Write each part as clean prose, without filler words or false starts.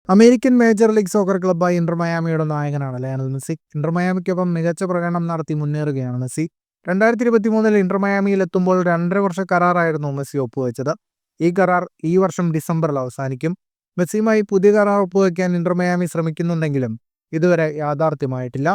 American major league soccer ക്ലബ്ബായ Inter മയാമിയുടെ നായകനാണ് Lionel Messi. Inter മയാമിക്കൊപ്പം മികച്ച പ്രകടനം നടത്തി മുന്നേറുകയാണ് മെസ്സി. 2023 ഇന്റർ മയാമിയിൽ എത്തുമ്പോൾ 2.5 വർഷ കരാറായിരുന്നു മെസ്സി ഒപ്പുവെച്ചത്. ഈ കരാർ ഈ വർഷം ഡിസംബറിൽ അവസാനിക്കും. മെസ്സിയുമായി പുതിയ കരാർ ഒപ്പുവെക്കാൻ ഇന്റർ മയാമി ശ്രമിക്കുന്നുണ്ടെങ്കിലും ഇതുവരെ യാഥാർത്ഥ്യമായിട്ടില്ല.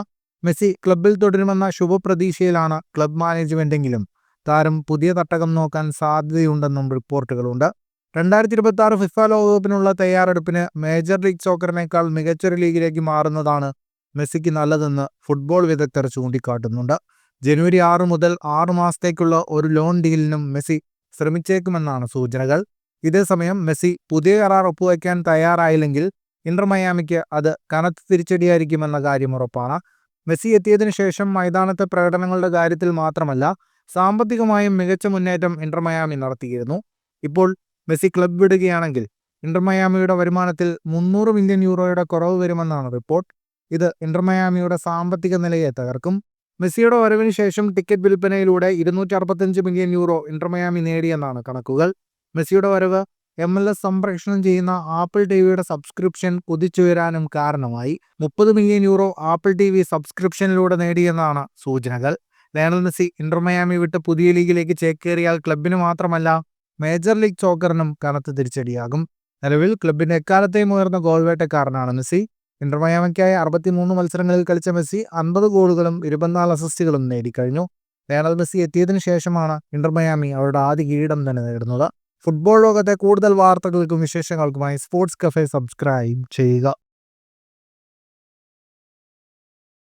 മെസ്സി ക്ലബ്ബിൽ തുടരുമെന്ന ശുഭപ്രതീക്ഷയിലാണ് ക്ലബ് മാനേജ്മെന്റെങ്കിലും താരം പുതിയ തട്ടകം നോക്കാൻ സാധ്യതയുണ്ടെന്നും റിപ്പോർട്ടുകളുണ്ട്. 2026 ഫിഫ ലോകകപ്പിനുള്ള തയ്യാറെടുപ്പിന് മേജർ ലീഗ് സോക്കറിനേക്കാൾ മികച്ചൊരു ലീഗിലേക്ക് മാറുന്നതാണ് മെസ്സിക്ക് നല്ലതെന്ന് ഫുട്ബോൾ വിദഗ്ധർ ചൂണ്ടിക്കാട്ടുന്നുണ്ട്. ജനുവരി 6 മുതൽ 6 മാസത്തേക്കുള്ള ഒരു ലോൺ ഡീലിനും മെസ്സി ശ്രമിച്ചേക്കുമെന്നാണ് സൂചനകൾ. ഇതേസമയം മെസ്സി പുതിയ കരാർ ഒപ്പുവയ്ക്കാൻ തയ്യാറായില്ലെങ്കിൽ ഇന്റർ മയാമിക്ക് അത് കനത്ത തിരിച്ചടിയായിരിക്കുമെന്ന കാര്യം ഉറപ്പാണ്. മെസ്സി എത്തിയതിനു ശേഷം മൈതാനത്തെ പ്രകടനങ്ങളുടെ കാര്യത്തിൽ മാത്രമല്ല, സാമ്പത്തികമായും മികച്ച മുന്നേറ്റം ഇന്റർ മയാമി നടത്തിയിരുന്നു. ഇപ്പോൾ മെസ്സി ക്ലബ് വിടുകയാണെങ്കിൽ ഇന്റർ മയാമിയുടെ വരുമാനത്തിൽ 300 മില്യൺ യൂറോയുടെ കുറവ് വരുമെന്നാണ് റിപ്പോർട്ട്. ഇത് ഇന്റർ മയാമിയുടെ സാമ്പത്തിക നിലയെ തകർക്കും. മെസ്സിയുടെ വരവിന് ശേഷം ടിക്കറ്റ് വിൽപ്പനയിലൂടെ 265 മില്യൺ യൂറോ ഇന്റർ മയാമി നേടിയെന്നാണ് കണക്കുകൾ. മെസ്സിയുടെ വരവ് MLS സംപ്രേഷണം ചെയ്യുന്ന ആപ്പിൾ ടിവിയുടെ സബ്സ്ക്രിപ്ഷൻ കുതിച്ചുയരാനും കാരണമായി. 30 മില്യൺ യൂറോ ആപ്പിൾ TV സബ്സ്ക്രിപ്ഷനിലൂടെ നേടിയെന്നാണ് സൂചനകൾ. ലയണൽ മെസ്സി ഇന്റർ മയാമി വിട്ട് പുതിയ ലീഗിലേക്ക് ചേക്കേറിയാൽ ക്ലബിന് മാത്രമല്ല മേജർ ലീഗ് സോക്കറിനും കനത്ത തിരിച്ചടിയാകും. നിലവിൽ ക്ലബിന്റെ എക്കാലത്തെയും ഉയർന്ന ഗോൾ വേട്ടക്കാരനാണ് മെസ്സി. ഇന്റർ മയാമിക്കായി 63 മത്സരങ്ങളിൽ കളിച്ച മെസ്സി 50 ഗോളുകളും 24 അസിസ്റ്റുകളും നേടിക്കഴിഞ്ഞു. ലയണൽ മെസ്സി എത്തിയതിനു ശേഷമാണ് ഇന്റർ മയാമി അവരുടെ ആദ്യ കിരീടം തന്നെ നേടുന്നത്. ഫുട്ബോൾ ലോകത്തെ കൂടുതൽ വാർത്തകൾക്കും വിശേഷങ്ങൾക്കുമായി സ്പോർട്സ് കഫേ സബ്സ്ക്രൈബ് ചെയ്യുക.